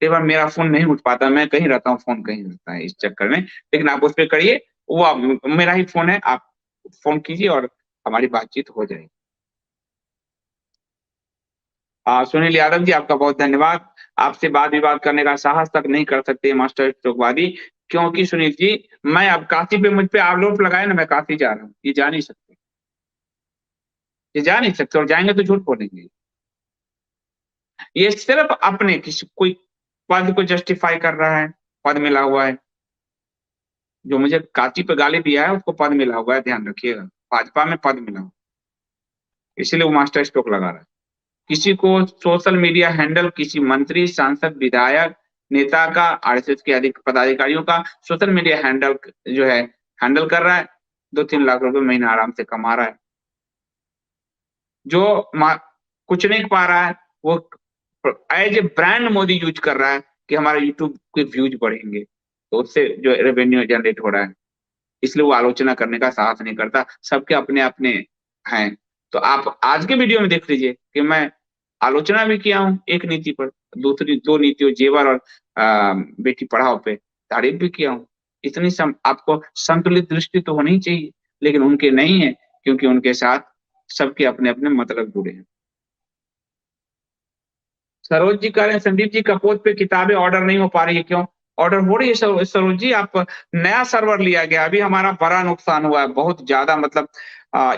कई बार मेरा फोन नहीं उठ पाता, मैं कहीं रहता हूँ, फोन कहीं रहता है, इस चक्कर में। लेकिन आप उस पर करिए, वो मेरा ही फोन है, आप फोन कीजिए और हमारी बातचीत हो जाएगी। सुनील यादव जी आपका बहुत धन्यवाद। आपसे वाद विवाद करने का साहस तक नहीं कर सकते मास्टर स्ट्रोकवादी, क्योंकि सुनील जी, मैं अब काशी पे, मुझ पे आरोप लगाए ना, मैं काशी जा रहा हूँ, ये जा नहीं सकते, ये जा नहीं सकते, और जाएंगे तो झूठ बोलेंगे। ये सिर्फ अपने किसी कोई पद को जस्टिफाई कर रहा है, पद मिला हुआ है। जो मुझे काशी पे गाली दिया है उसको पद मिला हुआ है, ध्यान रखिएगा, भाजपा में पद मिला हुआ, इसीलिए वो मास्टर स्ट्रोक लगा रहा है। किसी को सोशल मीडिया हैंडल, किसी मंत्री, सांसद, विधायक, नेता का, आरएसएस के अधिक पदाधिकारियों का सोशल मीडिया हैंडल जो है, हैंडल कर रहा है, 2-3 लाख रुपए महीना आराम से कमा रहा है। जो कुछ नहीं पा रहा है, वो as a brand Modi use कर रहा है कि हमारे यूट्यूब के व्यूज बढ़ेंगे, तो उससे जो रेवेन्यू जनरेट हो रहा है, इसलिए वो आलोचना करने का साहस नहीं करता। सबके अपने अपने हैं। तो आप आज के वीडियो में देख लीजिए कि मैं आलोचना भी किया हूँ एक नीति पर, दूसरी 2 नीतियों, जेवर और बेटी पढ़ाओ पे तारीफ भी किया हूँ। इतनी आपको संतुलित दृष्टि तो होनी चाहिए, लेकिन उनके नहीं है, क्योंकि उनके साथ सबके अपने अपने मतलब जुड़े हैं। सरोज जी कह रहे हैं संदीप जी कपोत पे किताबें ऑर्डर नहीं हो पा रही है, क्यों? ऑर्डर हो रही है सरोज जी। आप नया सर्वर लिया गया, अभी हमारा बड़ा नुकसान हुआ है, बहुत ज्यादा, मतलब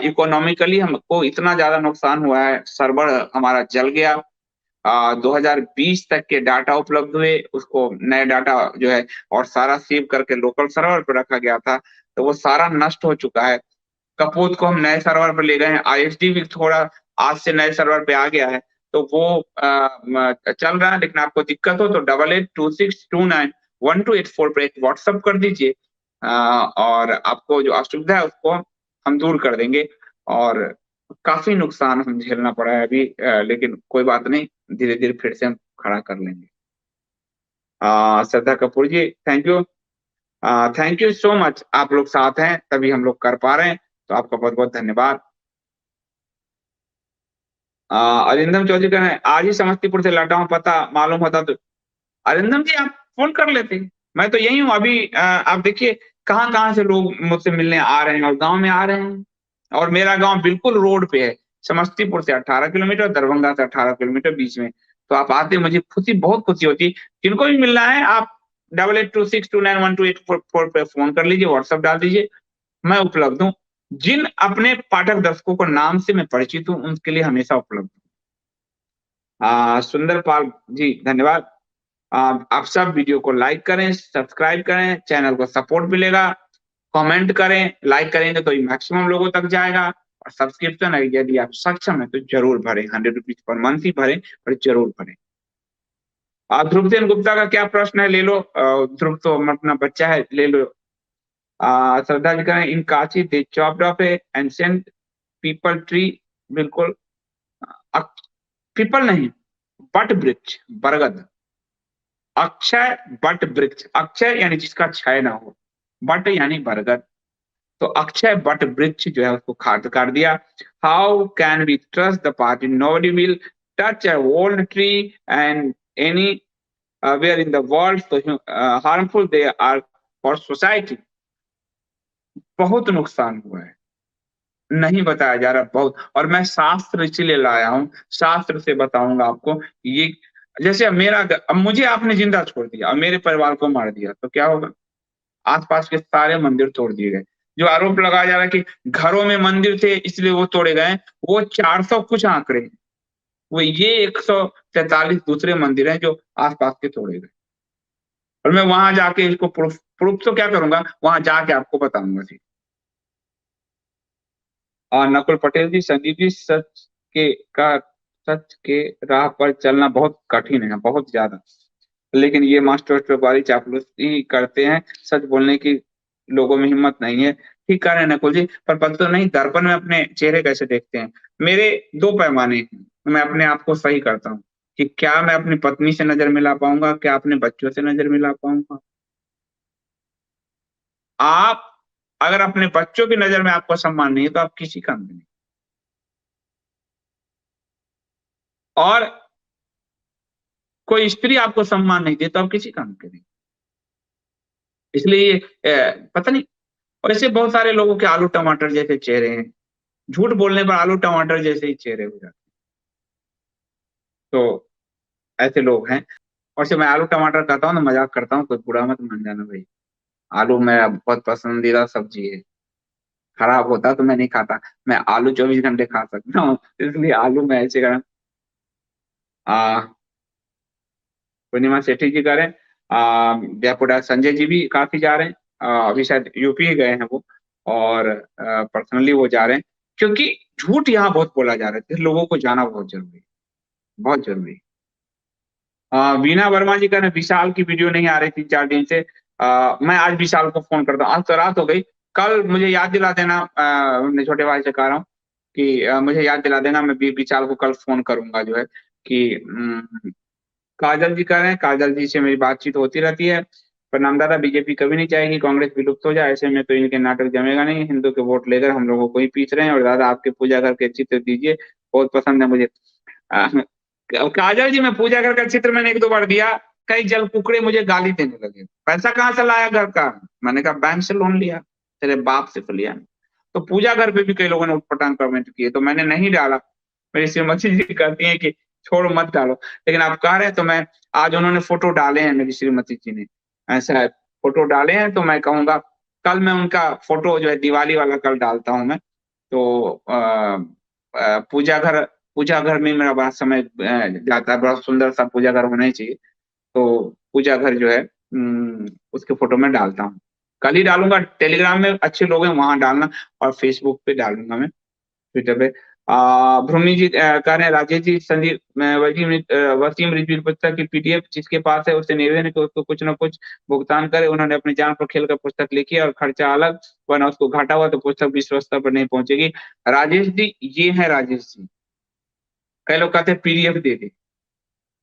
इकोनॉमिकली हमको इतना ज्यादा नुकसान हुआ है, सर्वर हमारा जल गया। 2020 तक के डाटा उपलब्ध हुए, उसको नए डाटा जो है और सारा सेव करके लोकल सर्वर पर रखा गया था, तो वो सारा नष्ट हो चुका है। कपूत को हम नए सर्वर पर ले गए हैं, आईएसडी भी थोड़ा आज से नए सर्वर पे आ गया है, तो वो चल रहा है। लेकिन आपको दिक्कत हो तो 8826291284 पे एक व्हाट्सअप कर दीजिए, और आपको जो असुविधा है उसको हम दूर कर देंगे। और काफी नुकसान हम झेलना पड़ा है अभी, लेकिन कोई बात नहीं, धीरे धीरे फिर से हम खड़ा कर लेंगे। Shraddha Kapoor ji, thank you, thank you so much. आप लोग साथ हैं तभी हम लोग कर पा रहे हैं, तो आपका बहुत बहुत धन्यवाद। अरिंदम चौधरी कह रहे हैं आज ही समस्तीपुर से लौटा हूं, पता मालूम होता तो। अरिंदम जी आप फोन कर लेते, मैं तो यही हूँ अभी। आप देखिए कहाँ कहाँ से लोग मुझसे मिलने आ रहे हैं और गांव में आ रहे हैं, और मेरा गांव बिल्कुल रोड पे है, समस्तीपुर से 18 किलोमीटर, दरभंगा से 18 किलोमीटर बीच में। तो आप आते, मुझे खुशी, बहुत खुशी होती। जिनको भी मिलना है आप 8826291284 पे फोन कर लीजिए, व्हाट्सएप डाल दीजिए, मैं उपलब्ध हूँ। जिन अपने पाठक दर्शकों को नाम से मैं परिचित हूँ उनके लिए हमेशा उपलब्ध हूँ। सुंदर पाल जी धन्यवाद। आप सब वीडियो को लाइक करें, सब्सक्राइब करें, चैनल को सपोर्ट मिलेगा, कमेंट करें, लाइक करेंगे तो मैक्सिमम लोगों तक जाएगा। और सब्सक्रिप्शन है, यदि आप सक्षम है तो जरूर भरें, 100 रुपीज पर मंथ ही भरें, पर जरूर भरें। ध्रुव सेन गुप्ता का क्या प्रश्न है, ले लो। ध्रुव तो अपना बच्चा है, ले लो। श्रद्धा जी करें इन काशी दे चॉप्ड ऑफ ए एंशिएंट पीपल ट्री, बिल्कुल। पीपल नहीं, बट वृक्ष, बरगद। अक्षय बट वृक्ष, अक्षय यानी जिसका क्षय ना हो, बट यानी बरगद, तो अक्षय बट वृक्ष जो है उसको काट कर दिया। How can we trust the party, nobody will touch a old tree and anywhere in the world, तो harmful they are for society. बहुत नुकसान हुआ है, नहीं बताया जा रहा बहुत, और मैं शास्त्र इसीलिए लाया हूँ, शास्त्र से बताऊंगा आपको। ये जैसे अब मुझे आपने जिंदा छोड़ दिया और मेरे परिवार को मार दिया तो क्या होगा? आसपास के सारे मंदिर तोड़ दिए गए। जो आरोप लगाया जा रहा है कि घरों में मंदिर थे इसलिए वो तोड़े गए, वो 400 कुछ आंकड़े हैं, वो ये 143 दूसरे मंदिर हैं जो आसपास के तोड़े गए। और मैं वहां जाके इसको प्रूफ प्रूफ तो क्या करूंगा, वहां जाके आपको बताऊंगा जी। और नकुल पटेल जी, संदीप जी, के का सच के राह पर चलना बहुत कठिन है, बहुत ज्यादा, लेकिन ये मास्टर स्ट्रोक वाली चापलूसी करते हैं, सच बोलने की लोगों में हिम्मत नहीं है। ठीक कह रहे हैं नकुल जी, पर पता तो नहीं दर्पण में अपने चेहरे कैसे देखते हैं। मेरे दो पैमाने हैं, मैं अपने आप को सही करता हूँ कि क्या मैं अपनी पत्नी से नजर मिला पाऊंगा, क्या अपने बच्चों से नजर मिला पाऊंगा। आप अगर अपने बच्चों की नजर में आपको सम्मान नहीं है तो आप किसी काम में नहीं। और कोई स्त्री आपको सम्मान नहीं दे तो आप किसी काम के नहीं। इसलिए पता नहीं, और ऐसे बहुत सारे लोगों के आलू टमाटर जैसे चेहरे हैं, झूठ बोलने पर आलू टमाटर जैसे ही चेहरे हो जाते हैं। तो ऐसे लोग हैं। और से मैं आलू टमाटर खाता हूँ ना, मजाक करता हूँ, कोई बुरा मत मान जाना भाई। आलू मेरा बहुत पसंदीदा सब्जी है, खराब होता तो मैं नहीं खाता। मैं आलू 24 घंटे खा सकता हूँ, इसलिए आलू में ऐसे कर। पूर्णिमा सेठी जी कह रहे हैं, जयपुर संजय जी भी काफी जा रहे हैं, अभी शायद यूपी गए हैं वो, और पर्सनली वो जा रहे हैं, क्योंकि झूठ यहाँ बहुत बोला जा रहा है, लोगों को जाना बहुत जरूरी है, बहुत जरूरी। वीना वर्मा जी कह रहे हैं विशाल की वीडियो नहीं आ रही 3-4 दिन से। मैं आज विशाल को फोन करता हूँ, आज तो रात हो गई, कल मुझे याद दिला देना। अपने छोटे भाई से कह रहा हूँ कि मुझे याद दिला देना, मैं विशाल को कल फोन करूंगा जो है कि काजल जी कह रहे हैं, काजल जी से मेरी बातचीत होती रहती है। प्रणाम दादा, बीजेपी कभी नहीं चाहेगी कांग्रेस विलुप्त हो जाए, ऐसे में तो इनके नाटक जमेगा नहीं, हिंदू के वोट लेकर हम लोगों को ही पीस रहे हैं, और दादा आपके पूजा घर के चित्र दीजिए, बहुत पसंद है मुझे। आ, काजल जी, मैं पूजा घर का चित्र मैंने 1-2 बार दिया, कई जल कुकड़े मुझे गाली देने लगे, पैसा कहाँ से लाया घर का? मैंने कहा बैंक से लोन लिया, तेरे बाप से तो लिया नहीं। तो पूजा घर पे भी कई लोगों ने उठपटांग कमेंट किए, तो मैंने नहीं डाला। मेरी श्रीमती जी कहती है कि छोड़ो मत डालो। लेकिन आप कह रहे हैं तो मैं आज उन्होंने फोटो डाले हैं मेरी श्रीमती जी ने, ऐसा है, फोटो डाले हैं तो मैं कहूँगा कल मैं उनका फोटो जो है दिवाली वाला कल डालता हूँ मैं। तो पूजा घर में मेरा बड़ा समय जाता है, बड़ा सुंदर सा पूजा घर होना ही चाहिए। तो पूजा घर जो है उसके फोटो में डालता हूँ। कल ही डालूंगा, टेलीग्राम में अच्छे लोग हैं वहां डालना, और फेसबुक पे डालूंगा मैं, ट्विटर पे। भ्रूमि जी कह रहे हैं राजेश जी संदीप वसीम रिजवी पुस्तक की पीडीएफ जिसके पास है उससे निवेदन है कि उसको कुछ ना कुछ भुगतान करे। उन्होंने अपनी जान पर खेल कर पुस्तक लिखी है और खर्चा अलग, वरना उसको घाटा हुआ तो पुस्तक विश्व स्तर पर नहीं पहुंचेगी। राजेश जी ये है राजेश जी, कई लोग कहते हैं पीडीएफ दे दे।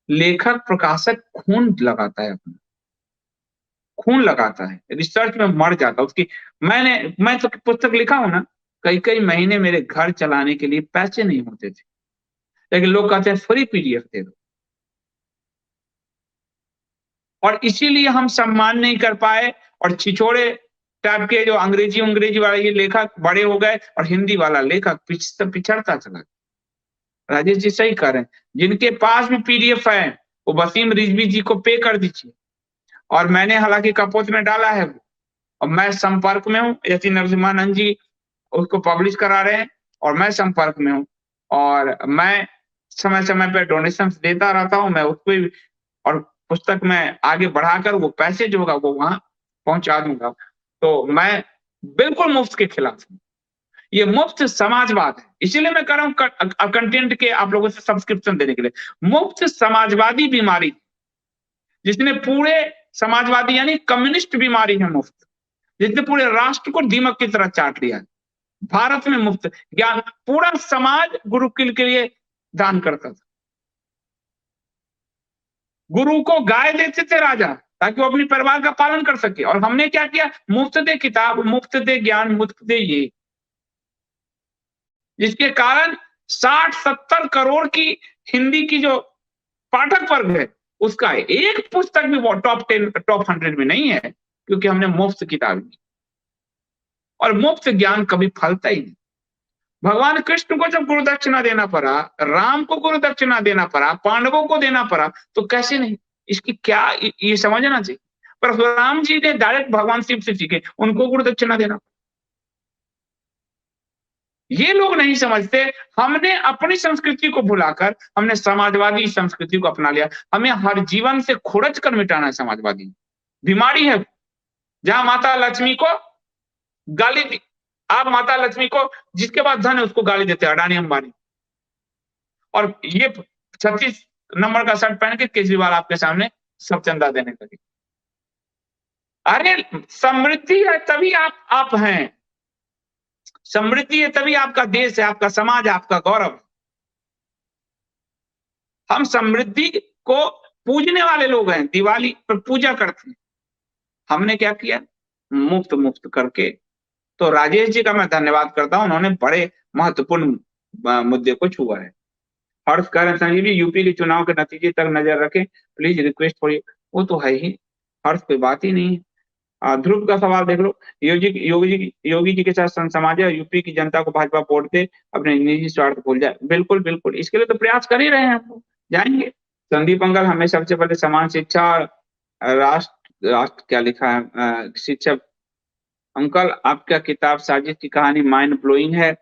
लेखक प्रकाशक खून लगाता है अपना, खून लगाता है, रिसर्च में मर जाता है उसकी। मैं तो पुस्तक लिखा हूं ना, कई कई महीने मेरे घर चलाने के लिए पैसे नहीं होते थे, लेकिन लोग कहते हैं फ्री पीडीएफ दे दो, और इसीलिए हम सम्मान नहीं कर पाए। और छिछोरे टाइप के जो अंग्रेजी अंग्रेजी वाले ये लेखक बड़े हो गए, और हिंदी वाला लेखक पिछड़ता चला। राजेश जी सही कह रहे हैं, जिनके पास भी पीडीएफ है वो वसीम रिजवी जी को पे कर दीजिए। और मैंने हालांकि कपोत में डाला है वो, और मैं संपर्क में हूँ, यति नरसिम्हानंद जी उसको पब्लिश करा रहे हैं, और मैं संपर्क में हूँ, और मैं समय समय पे डोनेशन देता रहता हूँ मैं उसको भी, और पुस्तक में आगे बढ़ाकर वो पैसे जो होगा वो वहां पहुंचा दूंगा। तो मैं बिल्कुल मुफ्त के खिलाफ हूँ, ये मुफ्त समाजवाद है। इसीलिए मैं कर रहा हूँ कंटेंट के आप लोगों से सब्सक्रिप्शन देने के लिए। मुफ्त समाजवादी बीमारी, जिसने पूरे समाजवादी यानी कम्युनिस्ट बीमारी है मुफ्त, जिसने पूरे राष्ट्र को दीमक की तरह चाट लिया है। भारत में मुफ्त ज्ञान, पूरा समाज गुरुकुल के लिए दान करता था। गुरु को गाय देते थे राजा, ताकि वो अपने परिवार का पालन कर सके, और हमने क्या किया, मुफ्त दे किताब, मुफ्त दे ज्ञान, मुफ्त दे ये, जिसके कारण 60-70 करोड़ की हिंदी की जो पाठक वर्ग है उसका एक पुस्तक भी वो टॉप 10 टॉप 100 में नहीं है, क्योंकि हमने मुफ्त किताब दी। और मुफ्त ज्ञान कभी फलता ही नहीं। भगवान कृष्ण को जब गुरु दक्षिणा देना पड़ा, राम को गुरु दक्षिणा देना पड़ा, पांडवों को देना पड़ा, तो कैसे नहीं, इसकी क्या ये समझना चाहिए। पर राम जी ने डायरेक्ट भगवान शिव से सीखे, उनको गुरु दक्षिणा देना, ये लोग नहीं समझते। हमने अपनी संस्कृति को भुलाकर हमने समाजवादी संस्कृति को अपना लिया। हमें हर जीवन से खुरच कर मिटाना है, समाजवादी बीमारी है। जहां माता लक्ष्मी को गाली दी, आप माता लक्ष्मी को जिसके पास धन है उसको गाली देते हैं, अडानी अंबानी। और ये 36 नंबर का शर्ट पहन के केजरीवाल आपके सामने सब चंदा देने लगे। अरे समृद्धि है तभी आप हैं, समृद्धि है तभी आपका देश है, आपका समाज है, आपका गौरव। हम समृद्धि को पूजने वाले लोग हैं, दिवाली पर पूजा करते हैं। हमने क्या किया, मुफ्त मुफ्त करके। तो राजेश जी का मैं धन्यवाद करता हूं, उन्होंने बड़े महत्वपूर्ण मुद्दे को छुआ है। हर्ष कह रहे संजीव जी यूपी के चुनाव के नतीजे तक नजर रखें प्लीज, रिक्वेस्ट फॉर। वो तो है ही, हर्ष कोई बात ही नहीं है। ध्रुव का सवाल देख लो, योगी जी के साथ समाज है, यूपी की जनता को भाजपा वोट दे, अपने निजी स्वार्थ भूल जाए। बिल्कुल बिल्कुल, इसके लिए तो प्रयास कर ही रहे हैं हम लोग, जाएंगे। संदीप अंकल, हमें सबसे पहले समान शिक्षा, राष्ट्र राष्ट्र क्या लिखा है, शिक्षा। अंकल आपका किताब साजिद की कहानी माइंड ब्लोइंग है,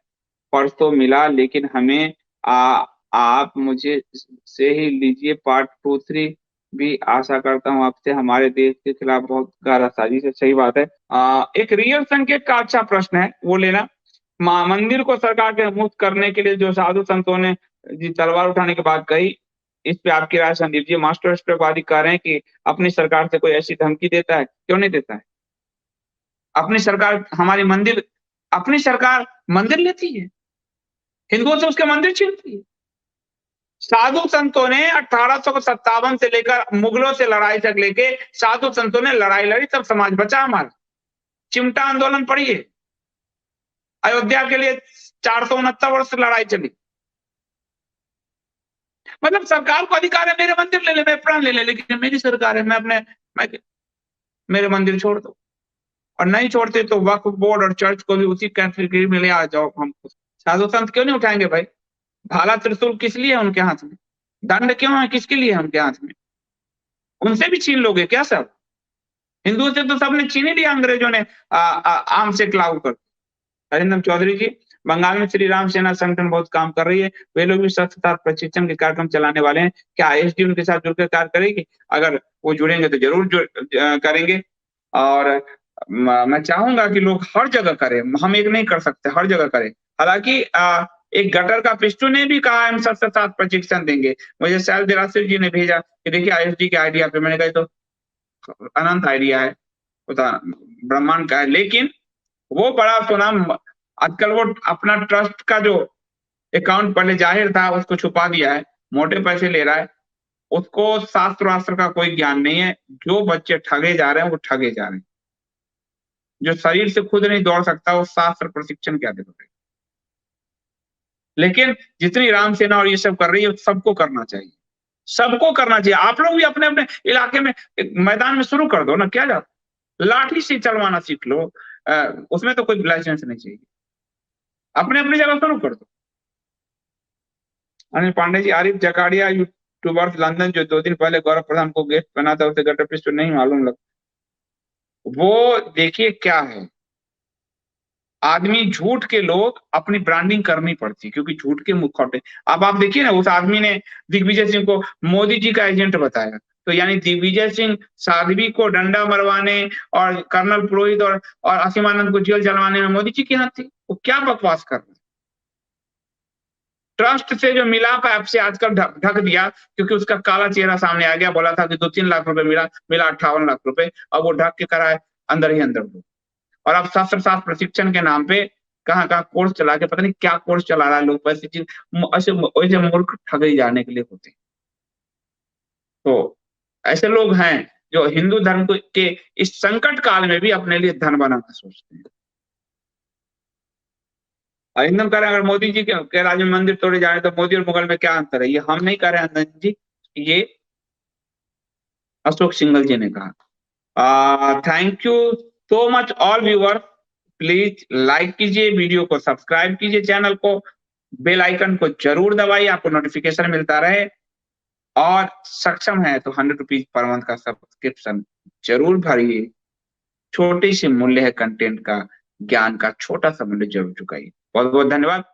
परसों मिला, लेकिन हमें आप मुझे से ही लीजिए, पार्ट 2-3 भी आशा करता हूँ आपसे, हमारे देश के खिलाफ बहुत गहरा साजिश है। सही बात है। एक रियल संकेत का अच्छा प्रश्न है, वो लेना। मंदिर को सरकार के मुक्त करने के लिए जो साधु संतों ने जी तलवार उठाने की बात कही, इस पे आपकी राय संदीप जी। मास्टर स्ट्रोकवादी कह रहे हैं कि अपनी सरकार से कोई ऐसी धमकी देता है, क्यों नहीं देता है। अपनी सरकार हमारी मंदिर, अपनी सरकार मंदिर लेती है, हिंदुओं से उसके मंदिर छीनती है। साधु संतों ने 1857 से लेकर मुगलों से लड़ाई तक लेके साधु संतों ने लड़ाई लड़ी, तब समाज बचा हमारा। चिमटा आंदोलन पढ़िए, अयोध्या के लिए 469 वर्ष लड़ाई चली। मतलब सरकार को अधिकार है मेरे मंदिर ले ले, मैं प्राण ले ले, लेकिन मेरी सरकार है, मैं मेरे मंदिर छोड़ दो। और नहीं छोड़ते तो वक्फ बोर्ड और चर्च को भी उसी कैटेगरी में ले आ जाओ। हम साधु संत क्यों नहीं उठाएंगे भाई, भाला त्रिशूल किस लिए है उनके हाथ में। दंड क्यों है, किसके लिए हम के हाथ में? उनसे भी छीन लोगे क्या सब? हिंदुओं से तो सबने छीन ही लिया अंग्रेजों ने आम से लागू कर। अरिंदम चौधरी जी, बंगाल में श्री राम सेना संगठन बहुत काम कर रही है, वे लोग भी सतत प्रशिक्षण के कार्यक्रम चलाने वाले हैं, क्या आईएसडी उनके साथ जुड़कर कार्य करेगी? अगर वो जुड़ेंगे तो जरूर करेंगे। और मैं चाहूंगा कि लोग हर जगह करें, हम एक नहीं कर सकते, हर जगह करें। हालांकि एक गटर का पिस्टू ने भी कहा हम सबसे साथ प्रशिक्षण देंगे। मुझे शैल दिरासिर जी ने भेजा कि देखिए आईएसडी के आइडिया पे, मैंने कहा तो अनंत आइडिया है, ब्रह्मांड का है, लेकिन वो बड़ा सुनाम आजकल वो अपना ट्रस्ट का जो अकाउंट पहले जाहिर था उसको छुपा दिया है, मोटे पैसे ले रहा है, उसको शास्त्र वास्त्र का कोई ज्ञान नहीं है। जो बच्चे ठगे जा रहे हैं वो ठगे जा रहे हैं। जो शरीर से खुद नहीं दौड़ सकता वो शास्त्र प्रशिक्षण क्या देगा? लेकिन जितनी राम सेना और ये सब कर रही है सबको करना चाहिए, सबको करना चाहिए। आप लोग भी अपने अपने इलाके में मैदान में शुरू कर दो ना, क्या जाता, लाठी से चलवाना सीख लो, उसमें तो कोई लाइसेंस नहीं चाहिए, अपने अपनी जगह शुरू कर दो। अनिल पांडे जी, आरिफ जकारिया यूट्यूबर लंदन जो 2 दिन पहले गौरव प्रधान को गेस्ट बना था, उसे गटर पिस्टल नहीं मालूम लग। वो देखिए क्या है, आदमी झूठ के लोग अपनी ब्रांडिंग करनी पड़ती है क्योंकि झूठ के मुखौटे। अब आप देखिए ना, उस आदमी ने दिग्विजय सिंह को मोदी जी का एजेंट बताया, तो यानी दिग्विजय सिंह साध्वी को डंडा मरवाने और कर्नल पुरोहित और असीमानंद को जेल जलवाने में मोदी जी की हाथ थी। वो क्या बकवास कर रहे? ट्रस्ट से जो मिलाप ऐप से आजकल ढक दिया क्योंकि उसका काला चेहरा सामने आ गया, बोला था कि 2-3 लाख रुपए मिला 58 लाख रुपए, अब वो ढक के कराए अंदर ही अंदर। और अब शास्त्र शास्त्र प्रशिक्षण के नाम पे कहाँ कहाँ कोर्स चला के, पता नहीं क्या कोर्स चला रहा है लोग, वैसे चीज ऐसे वैसे मूर्ख ठगे जाने के लिए होते हैं। तो ऐसे लोग हैं जो हिंदू धर्म के इस संकट काल में भी अपने लिए धन बनाना सोचते हैं। अरिंदम कह रहे हैं अगर मोदी जी के राज्य में मंदिर तोड़े जाए तो मोदी और मुगल में क्या अंतर है? ये हम नहीं कह रहे हैं जी, ये अशोक सिंघल जी ने कहा। Thank you so much all viewer, please like कीजिए, वीडियो को सब्सक्राइब कीजिए, चैनल को, बेल आइकन को जरूर दबाइए, आपको नोटिफिकेशन मिलता रहे। और सक्षम है तो 100 रुपीज पर मंथ का सब्सक्रिप्शन जरूर भरिए। छोटी सी मूल्य है कंटेंट का, ज्ञान का छोटा सा मूल्य जरूर चुकाइए। बहुत बहुत धन्यवाद।